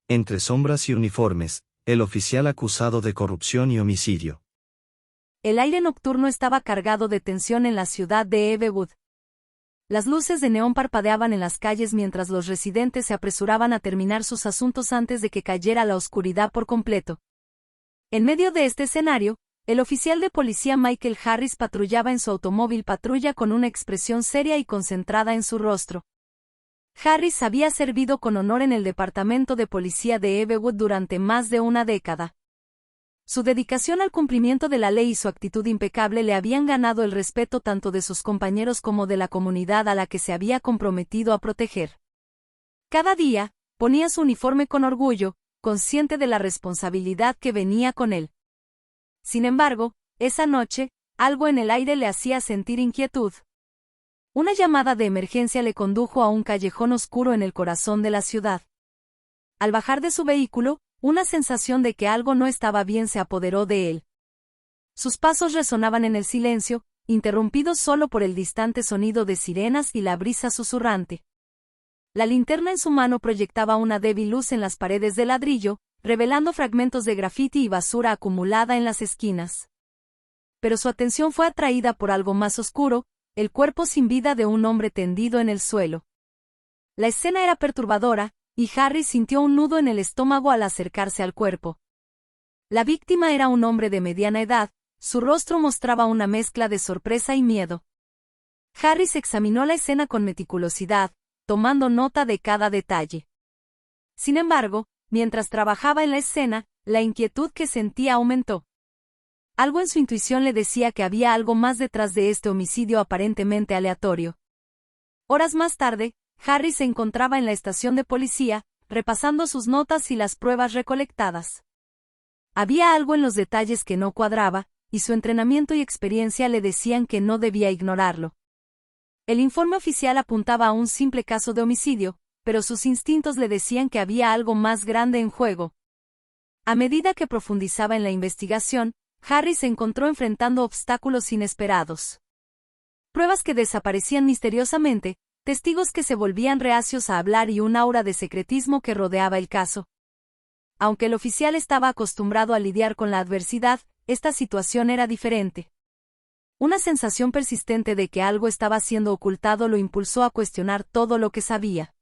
Entre sombras y uniformes, el oficial acusado de corrupción y homicidio. El aire nocturno estaba cargado de tensión en la ciudad de Evewood. Las luces de neón parpadeaban en las calles mientras los residentes se apresuraban a terminar sus asuntos antes de que cayera la oscuridad por completo. En medio de este escenario, el oficial de policía Michael Harris patrullaba en su automóvil patrulla con una expresión seria y concentrada en su rostro. Harris había servido con honor en el departamento de policía de Evewood durante más de una década. Su dedicación al cumplimiento de la ley y su actitud impecable le habían ganado el respeto tanto de sus compañeros como de la comunidad a la que se había comprometido a proteger. Cada día, ponía su uniforme con orgullo, consciente de la responsabilidad que venía con él. Sin embargo, esa noche, algo en el aire le hacía sentir inquietud. Una llamada de emergencia le condujo a un callejón oscuro en el corazón de la ciudad. Al bajar de su vehículo, una sensación de que algo no estaba bien se apoderó de él. Sus pasos resonaban en el silencio, interrumpidos solo por el distante sonido de sirenas y la brisa susurrante. La linterna en su mano proyectaba una débil luz en las paredes de ladrillo, revelando fragmentos de grafiti y basura acumulada en las esquinas. Pero su atención fue atraída por algo más oscuro, el cuerpo sin vida de un hombre tendido en el suelo. La escena era perturbadora, y Harris sintió un nudo en el estómago al acercarse al cuerpo. La víctima era un hombre de mediana edad, su rostro mostraba una mezcla de sorpresa y miedo. Harris examinó la escena con meticulosidad, tomando nota de cada detalle. Sin embargo, mientras trabajaba en la escena, la inquietud que sentía aumentó. Algo en su intuición le decía que había algo más detrás de este homicidio aparentemente aleatorio. Horas más tarde, Harris se encontraba en la estación de policía, repasando sus notas y las pruebas recolectadas. Había algo en los detalles que no cuadraba, y su entrenamiento y experiencia le decían que no debía ignorarlo. El informe oficial apuntaba a un simple caso de homicidio, pero sus instintos le decían que había algo más grande en juego. A medida que profundizaba en la investigación, Harris se encontró enfrentando obstáculos inesperados. Pruebas que desaparecían misteriosamente, testigos que se volvían reacios a hablar y un aura de secretismo que rodeaba el caso. Aunque el oficial estaba acostumbrado a lidiar con la adversidad, esta situación era diferente. Una sensación persistente de que algo estaba siendo ocultado lo impulsó a cuestionar todo lo que sabía.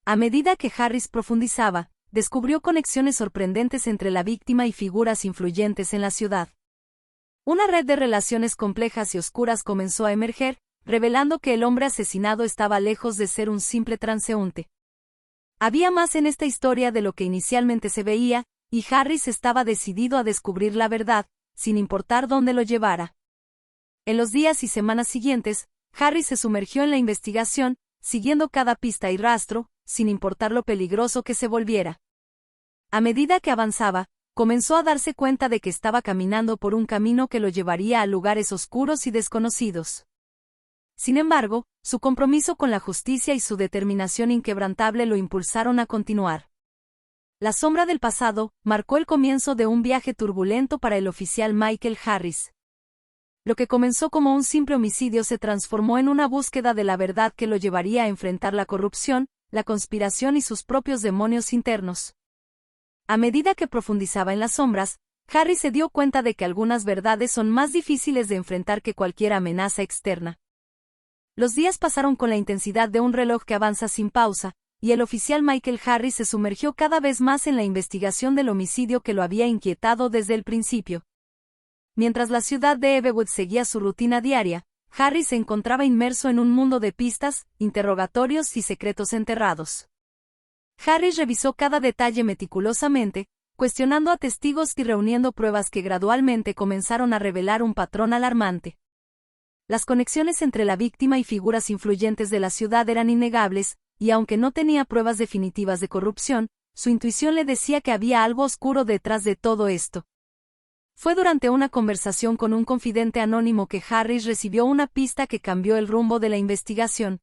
A medida que Harris profundizaba, descubrió conexiones sorprendentes entre la víctima y figuras influyentes en la ciudad. Una red de relaciones complejas y oscuras comenzó a emerger, revelando que el hombre asesinado estaba lejos de ser un simple transeúnte. Había más en esta historia de lo que inicialmente se veía, y Harris estaba decidido a descubrir la verdad, sin importar dónde lo llevara. En los días y semanas siguientes, Harris se sumergió en la investigación, siguiendo cada pista y rastro, sin importar lo peligroso que se volviera. A medida que avanzaba, comenzó a darse cuenta de que estaba caminando por un camino que lo llevaría a lugares oscuros y desconocidos. Sin embargo, su compromiso con la justicia y su determinación inquebrantable lo impulsaron a continuar. La sombra del pasado marcó el comienzo de un viaje turbulento para el oficial Michael Harris. Lo que comenzó como un simple homicidio se transformó en una búsqueda de la verdad que lo llevaría a enfrentar la corrupción, la conspiración y sus propios demonios internos. A medida que profundizaba en las sombras, Harris se dio cuenta de que algunas verdades son más difíciles de enfrentar que cualquier amenaza externa. Los días pasaron con la intensidad de un reloj que avanza sin pausa, y el oficial Michael Harris se sumergió cada vez más en la investigación del homicidio que lo había inquietado desde el principio. Mientras la ciudad de Evewood seguía su rutina diaria, Harris se encontraba inmerso en un mundo de pistas, interrogatorios y secretos enterrados. Harris revisó cada detalle meticulosamente, cuestionando a testigos y reuniendo pruebas que gradualmente comenzaron a revelar un patrón alarmante. Las conexiones entre la víctima y figuras influyentes de la ciudad eran innegables, y aunque no tenía pruebas definitivas de corrupción, su intuición le decía que había algo oscuro detrás de todo esto. Fue durante una conversación con un confidente anónimo que Harris recibió una pista que cambió el rumbo de la investigación.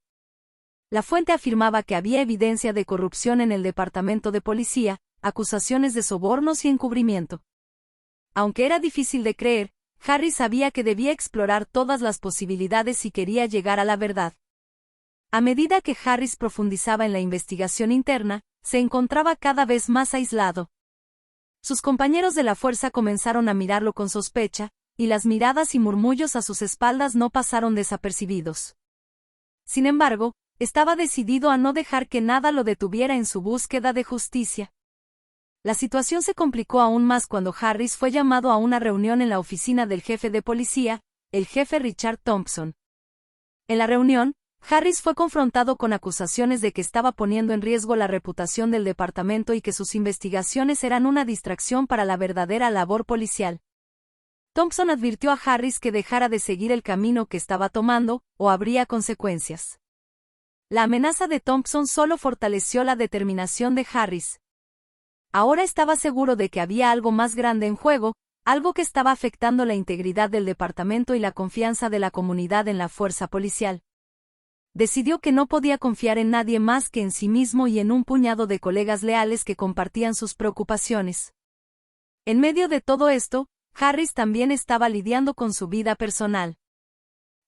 La fuente afirmaba que había evidencia de corrupción en el departamento de policía, acusaciones de sobornos y encubrimiento. Aunque era difícil de creer, Harris sabía que debía explorar todas las posibilidades si quería llegar a la verdad. A medida que Harris profundizaba en la investigación interna, se encontraba cada vez más aislado. Sus compañeros de la fuerza comenzaron a mirarlo con sospecha, y las miradas y murmullos a sus espaldas no pasaron desapercibidos. Sin embargo, estaba decidido a no dejar que nada lo detuviera en su búsqueda de justicia. La situación se complicó aún más cuando Harris fue llamado a una reunión en la oficina del jefe de policía, el jefe Richard Thompson. En la reunión, Harris fue confrontado con acusaciones de que estaba poniendo en riesgo la reputación del departamento y que sus investigaciones eran una distracción para la verdadera labor policial. Thompson advirtió a Harris que dejara de seguir el camino que estaba tomando, o habría consecuencias. La amenaza de Thompson solo fortaleció la determinación de Harris. Ahora estaba seguro de que había algo más grande en juego, algo que estaba afectando la integridad del departamento y la confianza de la comunidad en la fuerza policial. Decidió que no podía confiar en nadie más que en sí mismo y en un puñado de colegas leales que compartían sus preocupaciones. En medio de todo esto, Harris también estaba lidiando con su vida personal.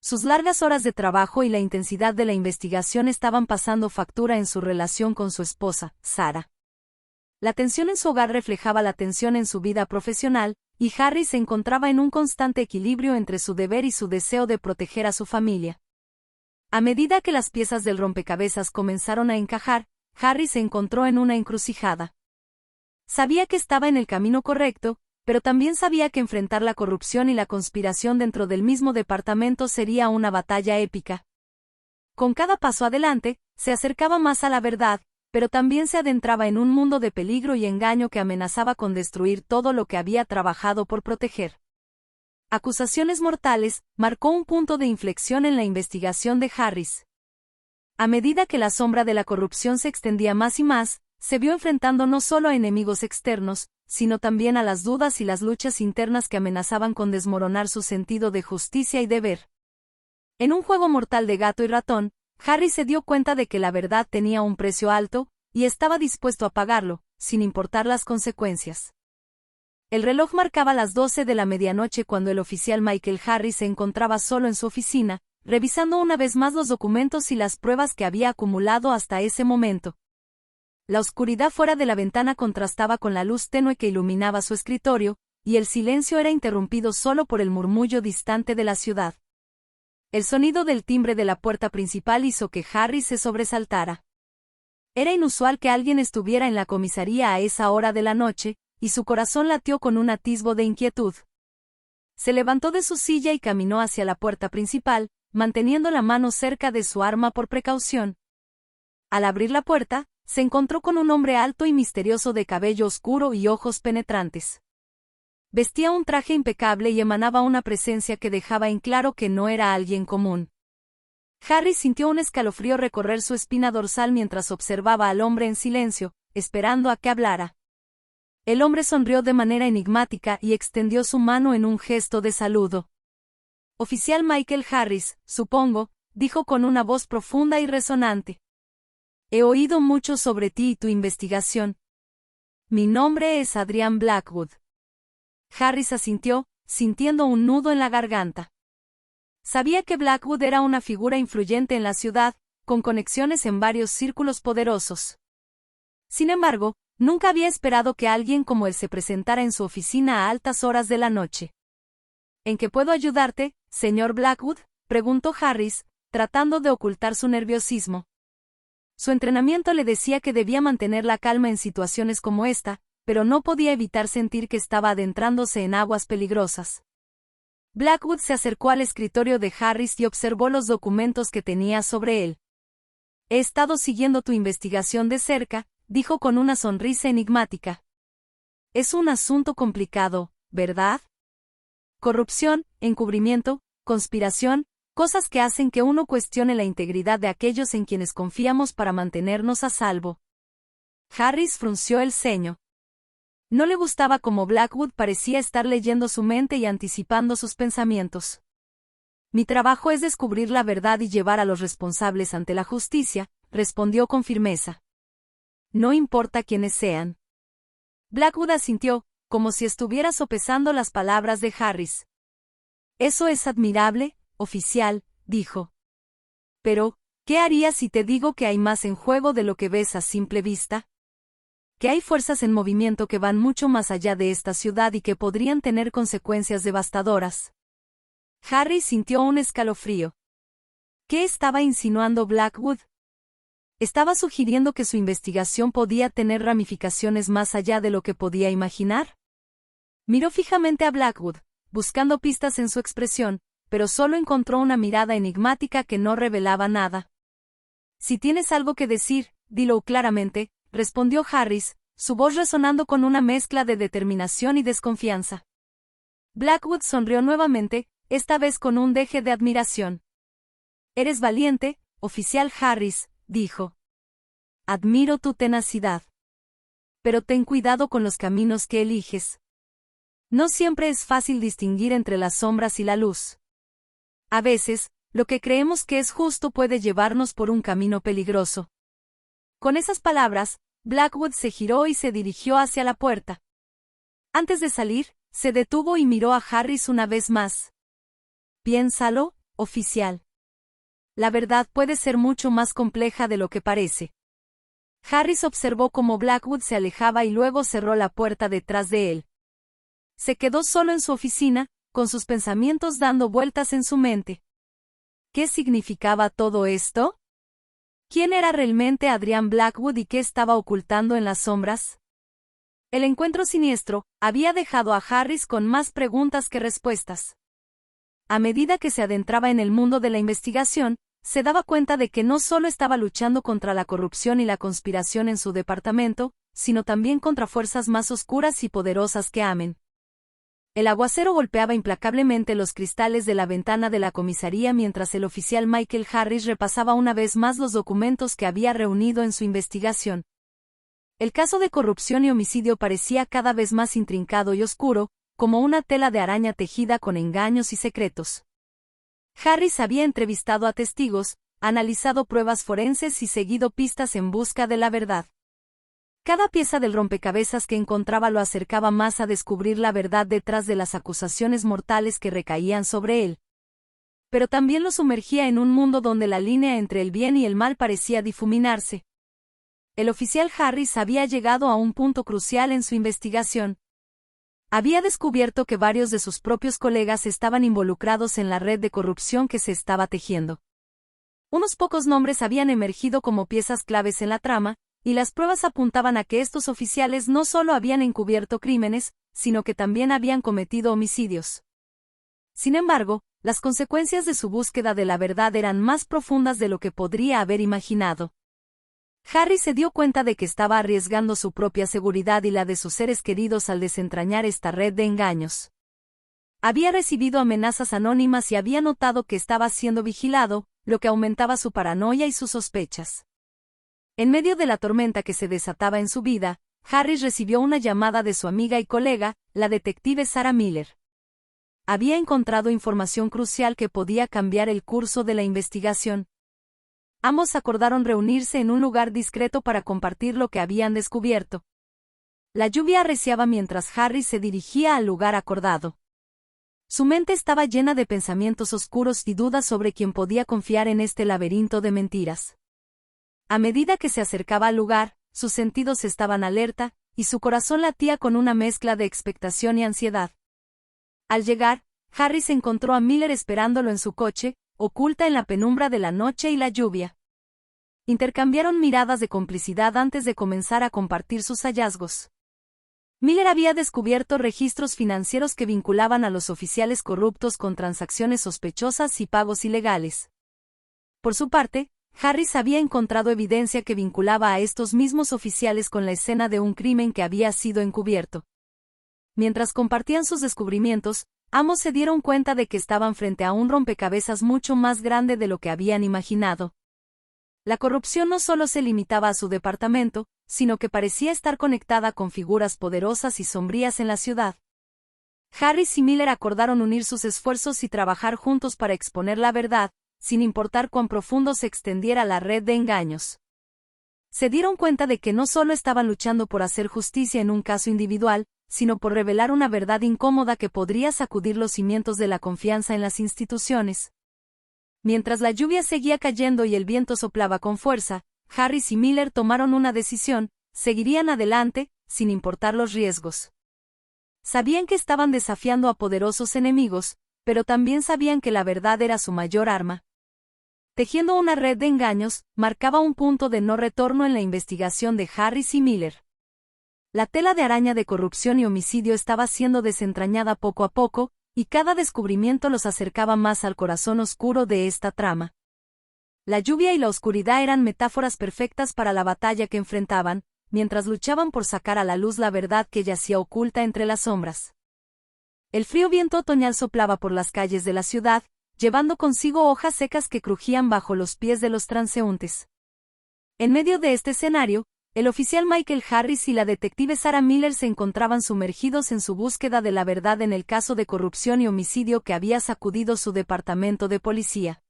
Sus largas horas de trabajo y la intensidad de la investigación estaban pasando factura en su relación con su esposa, Sarah. La tensión en su hogar reflejaba la tensión en su vida profesional, y Harris se encontraba en un constante equilibrio entre su deber y su deseo de proteger a su familia. A medida que las piezas del rompecabezas comenzaron a encajar, Harris se encontró en una encrucijada. Sabía que estaba en el camino correcto, pero también sabía que enfrentar la corrupción y la conspiración dentro del mismo departamento sería una batalla épica. Con cada paso adelante, se acercaba más a la verdad, pero también se adentraba en un mundo de peligro y engaño que amenazaba con destruir todo lo que había trabajado por proteger. Acusaciones mortales marcó un punto de inflexión en la investigación de Harris. A medida que la sombra de la corrupción se extendía más y más, se vio enfrentando no solo a enemigos externos, sino también a las dudas y las luchas internas que amenazaban con desmoronar su sentido de justicia y deber. En un juego mortal de gato y ratón, Harris se dio cuenta de que la verdad tenía un precio alto, y estaba dispuesto a pagarlo, sin importar las consecuencias. El reloj marcaba las 12 de la medianoche cuando el oficial Michael Harris se encontraba solo en su oficina, revisando una vez más los documentos y las pruebas que había acumulado hasta ese momento. La oscuridad fuera de la ventana contrastaba con la luz tenue que iluminaba su escritorio, y el silencio era interrumpido solo por el murmullo distante de la ciudad. El sonido del timbre de la puerta principal hizo que Harris se sobresaltara. Era inusual que alguien estuviera en la comisaría a esa hora de la noche, y su corazón latió con un atisbo de inquietud. Se levantó de su silla y caminó hacia la puerta principal, manteniendo la mano cerca de su arma por precaución. Al abrir la puerta, se encontró con un hombre alto y misterioso de cabello oscuro y ojos penetrantes. Vestía un traje impecable y emanaba una presencia que dejaba en claro que no era alguien común. Harris sintió un escalofrío recorrer su espina dorsal mientras observaba al hombre en silencio, esperando a que hablara. El hombre sonrió de manera enigmática y extendió su mano en un gesto de saludo. Oficial Michael Harris, supongo, dijo con una voz profunda y resonante. He oído mucho sobre ti y tu investigación. Mi nombre es Adrian Blackwood. Harris asintió, sintiendo un nudo en la garganta. Sabía que Blackwood era una figura influyente en la ciudad, con conexiones en varios círculos poderosos. Sin embargo, nunca había esperado que alguien como él se presentara en su oficina a altas horas de la noche. ¿En qué puedo ayudarte, señor Blackwood?, preguntó Harris, tratando de ocultar su nerviosismo. Su entrenamiento le decía que debía mantener la calma en situaciones como esta, pero no podía evitar sentir que estaba adentrándose en aguas peligrosas. Blackwood se acercó al escritorio de Harris y observó los documentos que tenía sobre él. He estado siguiendo tu investigación de cerca, dijo con una sonrisa enigmática. Es un asunto complicado, ¿verdad? Corrupción, encubrimiento, conspiración, cosas que hacen que uno cuestione la integridad de aquellos en quienes confiamos para mantenernos a salvo. Harris frunció el ceño. No le gustaba cómo Blackwood parecía estar leyendo su mente y anticipando sus pensamientos. Mi trabajo es descubrir la verdad y llevar a los responsables ante la justicia, respondió con firmeza. No importa quiénes sean. Blackwood asintió, como si estuviera sopesando las palabras de Harris. Eso es admirable, oficial, dijo. Pero, ¿qué harías si te digo que hay más en juego de lo que ves a simple vista? que hay fuerzas en movimiento que van mucho más allá de esta ciudad y que podrían tener consecuencias devastadoras. Harry sintió un escalofrío. ¿Qué estaba insinuando Blackwood? ¿Estaba sugiriendo que su investigación podía tener ramificaciones más allá de lo que podía imaginar? Miró fijamente a Blackwood, buscando pistas en su expresión, pero solo encontró una mirada enigmática que no revelaba nada. Si tienes algo que decir, dilo claramente, respondió Harris, su voz resonando con una mezcla de determinación y desconfianza. Blackwood sonrió nuevamente, esta vez con un deje de admiración. Eres valiente, oficial Harris, dijo. Admiro tu tenacidad. Pero ten cuidado con los caminos que eliges. No siempre es fácil distinguir entre las sombras y la luz. A veces, lo que creemos que es justo puede llevarnos por un camino peligroso. Con esas palabras, Blackwood se giró y se dirigió hacia la puerta. Antes de salir, se detuvo y miró a Harris una vez más. Piénsalo, oficial. La verdad puede ser mucho más compleja de lo que parece. Harris observó cómo Blackwood se alejaba y luego cerró la puerta detrás de él. Se quedó solo en su oficina, con sus pensamientos dando vueltas en su mente. ¿Qué significaba todo esto? ¿Quién era realmente Adrian Blackwood y qué estaba ocultando en las sombras? El encuentro siniestro había dejado a Harris con más preguntas que respuestas. A medida que se adentraba en el mundo de la investigación, se daba cuenta de que no solo estaba luchando contra la corrupción y la conspiración en su departamento, sino también contra fuerzas más oscuras y poderosas que Amen. El aguacero golpeaba implacablemente los cristales de la ventana de la comisaría mientras el oficial Michael Harris repasaba una vez más los documentos que había reunido en su investigación. El caso de corrupción y homicidio parecía cada vez más intrincado y oscuro, como una tela de araña tejida con engaños y secretos. Harris había entrevistado a testigos, analizado pruebas forenses y seguido pistas en busca de la verdad. Cada pieza del rompecabezas que encontraba lo acercaba más a descubrir la verdad detrás de las acusaciones mortales que recaían sobre él. Pero también lo sumergía en un mundo donde la línea entre el bien y el mal parecía difuminarse. El oficial Harris había llegado a un punto crucial en su investigación. Había descubierto que varios de sus propios colegas estaban involucrados en la red de corrupción que se estaba tejiendo. Unos pocos nombres habían emergido como piezas claves en la trama, y las pruebas apuntaban a que estos oficiales no solo habían encubierto crímenes, sino que también habían cometido homicidios. Sin embargo, las consecuencias de su búsqueda de la verdad eran más profundas de lo que podría haber imaginado. Harry se dio cuenta de que estaba arriesgando su propia seguridad y la de sus seres queridos al desentrañar esta red de engaños. Había recibido amenazas anónimas y había notado que estaba siendo vigilado, lo que aumentaba su paranoia y sus sospechas. En medio de la tormenta que se desataba en su vida, Harris recibió una llamada de su amiga y colega, la detective Sarah Miller. Había encontrado información crucial que podía cambiar el curso de la investigación. Ambos acordaron reunirse en un lugar discreto para compartir lo que habían descubierto. La lluvia arreciaba mientras Harris se dirigía al lugar acordado. Su mente estaba llena de pensamientos oscuros y dudas sobre quién podía confiar en este laberinto de mentiras. A medida que se acercaba al lugar, sus sentidos estaban alerta, y su corazón latía con una mezcla de expectación y ansiedad. Al llegar, Harris encontró a Miller esperándolo en su coche, oculta en la penumbra de la noche y la lluvia. Intercambiaron miradas de complicidad antes de comenzar a compartir sus hallazgos. Miller había descubierto registros financieros que vinculaban a los oficiales corruptos con transacciones sospechosas y pagos ilegales. Por su parte, Harris había encontrado evidencia que vinculaba a estos mismos oficiales con la escena de un crimen que había sido encubierto. Mientras compartían sus descubrimientos, ambos se dieron cuenta de que estaban frente a un rompecabezas mucho más grande de lo que habían imaginado. La corrupción no solo se limitaba a su departamento, sino que parecía estar conectada con figuras poderosas y sombrías en la ciudad. Harris y Miller acordaron unir sus esfuerzos y trabajar juntos para exponer la verdad, sin importar cuán profundo se extendiera la red de engaños. Se dieron cuenta de que no solo estaban luchando por hacer justicia en un caso individual, sino por revelar una verdad incómoda que podría sacudir los cimientos de la confianza en las instituciones. Mientras la lluvia seguía cayendo y el viento soplaba con fuerza, Harris y Miller tomaron una decisión, seguirían adelante, sin importar los riesgos. Sabían que estaban desafiando a poderosos enemigos, pero también sabían que la verdad era su mayor arma. Tejiendo una red de engaños, marcaba un punto de no retorno en la investigación de Harris y Miller. La tela de araña de corrupción y homicidio estaba siendo desentrañada poco a poco, y cada descubrimiento los acercaba más al corazón oscuro de esta trama. La lluvia y la oscuridad eran metáforas perfectas para la batalla que enfrentaban, mientras luchaban por sacar a la luz la verdad que yacía oculta entre las sombras. El frío viento otoñal soplaba por las calles de la ciudad, llevando consigo hojas secas que crujían bajo los pies de los transeúntes. En medio de este escenario, el oficial Michael Harris y la detective Sarah Miller se encontraban sumergidos en su búsqueda de la verdad en el caso de corrupción y homicidio que había sacudido su departamento de policía.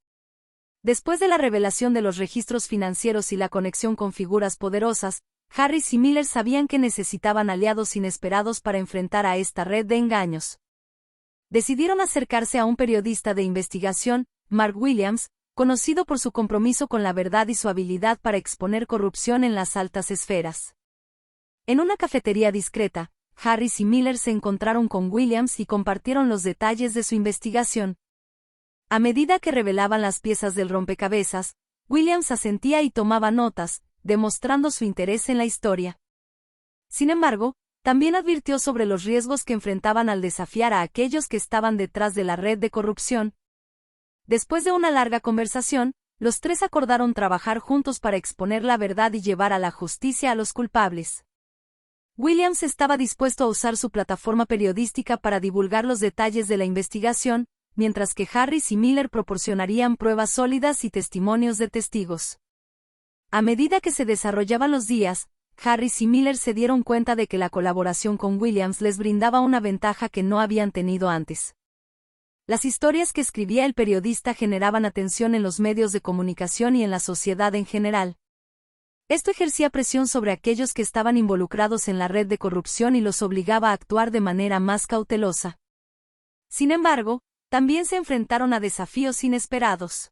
Después de la revelación de los registros financieros y la conexión con figuras poderosas, Harris y Miller sabían que necesitaban aliados inesperados para enfrentar a esta red de engaños. Decidieron acercarse a un periodista de investigación, Mark Williams, conocido por su compromiso con la verdad y su habilidad para exponer corrupción en las altas esferas. En una cafetería discreta, Harris y Miller se encontraron con Williams y compartieron los detalles de su investigación. A medida que revelaban las piezas del rompecabezas, Williams asentía y tomaba notas, demostrando su interés en la historia. Sin embargo, también advirtió sobre los riesgos que enfrentaban al desafiar a aquellos que estaban detrás de la red de corrupción. Después de una larga conversación, los tres acordaron trabajar juntos para exponer la verdad y llevar a la justicia a los culpables. Williams estaba dispuesto a usar su plataforma periodística para divulgar los detalles de la investigación, mientras que Harris y Miller proporcionarían pruebas sólidas y testimonios de testigos. A medida que se desarrollaban los días, Harris y Miller se dieron cuenta de que la colaboración con Williams les brindaba una ventaja que no habían tenido antes. Las historias que escribía el periodista generaban atención en los medios de comunicación y en la sociedad en general. Esto ejercía presión sobre aquellos que estaban involucrados en la red de corrupción y los obligaba a actuar de manera más cautelosa. Sin embargo, también se enfrentaron a desafíos inesperados.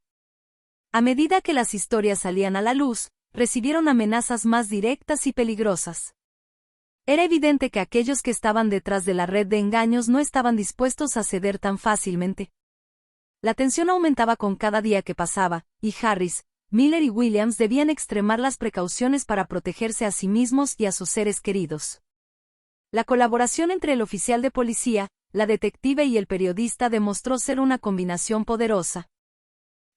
A medida que las historias salían a la luz, recibieron amenazas más directas y peligrosas. Era evidente que aquellos que estaban detrás de la red de engaños no estaban dispuestos a ceder tan fácilmente. La tensión aumentaba con cada día que pasaba, y Harris, Miller y Williams debían extremar las precauciones para protegerse a sí mismos y a sus seres queridos. La colaboración entre el oficial de policía, la detective y el periodista demostró ser una combinación poderosa.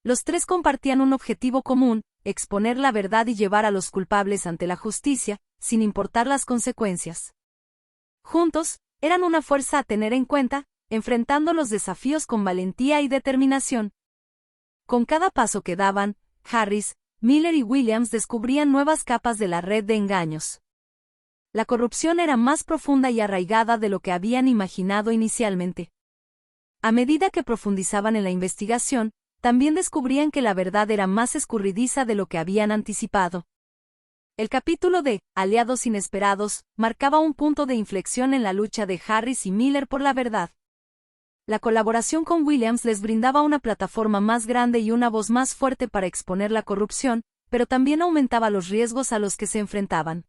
Los tres compartían un objetivo común: exponer la verdad y llevar a los culpables ante la justicia, sin importar las consecuencias. Juntos, eran una fuerza a tener en cuenta, enfrentando los desafíos con valentía y determinación. Con cada paso que daban, Harris, Miller y Williams descubrían nuevas capas de la red de engaños. La corrupción era más profunda y arraigada de lo que habían imaginado inicialmente. A medida que profundizaban en la investigación, también descubrían que la verdad era más escurridiza de lo que habían anticipado. El capítulo de Aliados Inesperados marcaba un punto de inflexión en la lucha de Harris y Miller por la verdad. La colaboración con Williams les brindaba una plataforma más grande y una voz más fuerte para exponer la corrupción, pero también aumentaba los riesgos a los que se enfrentaban.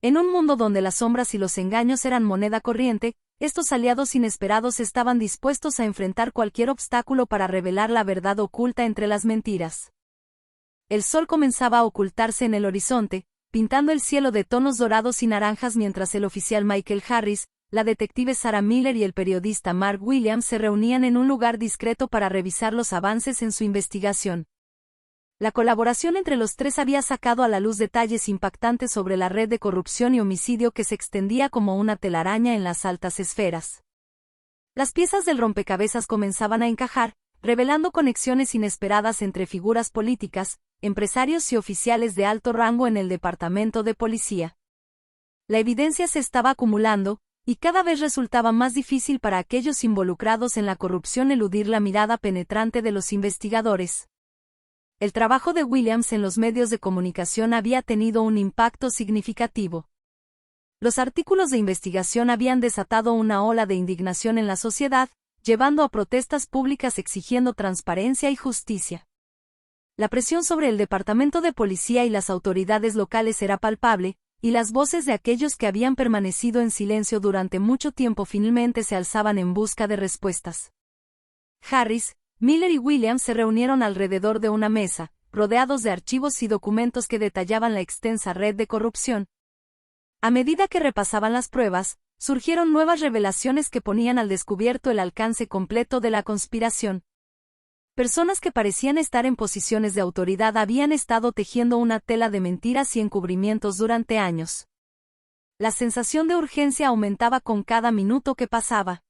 En un mundo donde las sombras y los engaños eran moneda corriente, estos aliados inesperados estaban dispuestos a enfrentar cualquier obstáculo para revelar la verdad oculta entre las mentiras. El sol comenzaba a ocultarse en el horizonte, pintando el cielo de tonos dorados y naranjas mientras el oficial Michael Harris, la detective Sarah Miller y el periodista Mark Williams se reunían en un lugar discreto para revisar los avances en su investigación. La colaboración entre los tres había sacado a la luz detalles impactantes sobre la red de corrupción y homicidio que se extendía como una telaraña en las altas esferas. Las piezas del rompecabezas comenzaban a encajar, revelando conexiones inesperadas entre figuras políticas, empresarios y oficiales de alto rango en el departamento de policía. La evidencia se estaba acumulando, y cada vez resultaba más difícil para aquellos involucrados en la corrupción eludir la mirada penetrante de los investigadores. El trabajo de Williams en los medios de comunicación había tenido un impacto significativo. Los artículos de investigación habían desatado una ola de indignación en la sociedad, llevando a protestas públicas exigiendo transparencia y justicia. La presión sobre el departamento de policía y las autoridades locales era palpable, y las voces de aquellos que habían permanecido en silencio durante mucho tiempo finalmente se alzaban en busca de respuestas. Harris, Miller y Williams se reunieron alrededor de una mesa, rodeados de archivos y documentos que detallaban la extensa red de corrupción. A medida que repasaban las pruebas, surgieron nuevas revelaciones que ponían al descubierto el alcance completo de la conspiración. Personas que parecían estar en posiciones de autoridad habían estado tejiendo una tela de mentiras y encubrimientos durante años. La sensación de urgencia aumentaba con cada minuto que pasaba.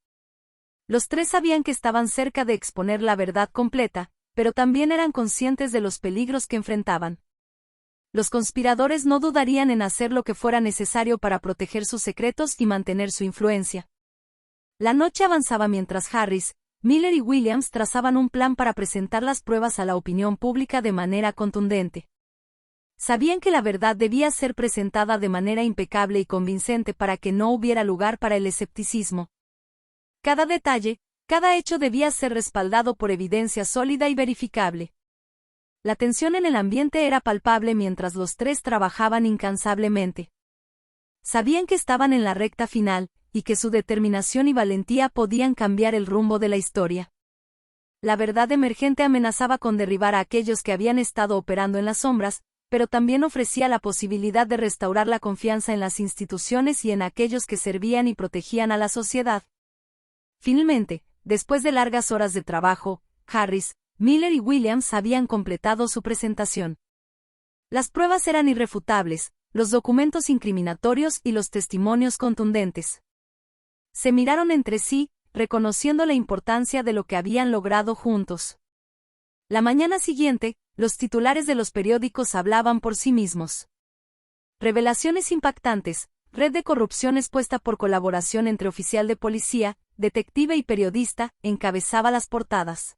Los tres sabían que estaban cerca de exponer la verdad completa, pero también eran conscientes de los peligros que enfrentaban. Los conspiradores no dudarían en hacer lo que fuera necesario para proteger sus secretos y mantener su influencia. La noche avanzaba mientras Harris, Miller y Williams trazaban un plan para presentar las pruebas a la opinión pública de manera contundente. Sabían que la verdad debía ser presentada de manera impecable y convincente para que no hubiera lugar para el escepticismo. Cada detalle, cada hecho debía ser respaldado por evidencia sólida y verificable. La tensión en el ambiente era palpable mientras los tres trabajaban incansablemente. Sabían que estaban en la recta final, y que su determinación y valentía podían cambiar el rumbo de la historia. La verdad emergente amenazaba con derribar a aquellos que habían estado operando en las sombras, pero también ofrecía la posibilidad de restaurar la confianza en las instituciones y en aquellos que servían y protegían a la sociedad. Finalmente, después de largas horas de trabajo, Harris, Miller y Williams habían completado su presentación. Las pruebas eran irrefutables, los documentos incriminatorios y los testimonios contundentes. Se miraron entre sí, reconociendo la importancia de lo que habían logrado juntos. La mañana siguiente, los titulares de los periódicos hablaban por sí mismos. Revelaciones impactantes, red de corrupción expuesta por colaboración entre oficial de policía, detective y periodista, encabezaba las portadas.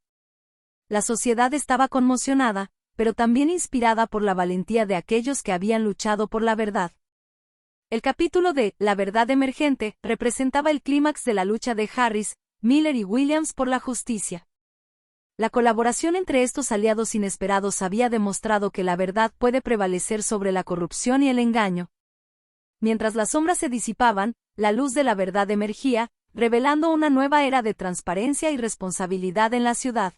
La sociedad estaba conmocionada, pero también inspirada por la valentía de aquellos que habían luchado por la verdad. El capítulo de La verdad emergente representaba el clímax de la lucha de Harris, Miller y Williams por la justicia. La colaboración entre estos aliados inesperados había demostrado que la verdad puede prevalecer sobre la corrupción y el engaño. Mientras las sombras se disipaban, la luz de la verdad emergía, revelando una nueva era de transparencia y responsabilidad en la ciudad.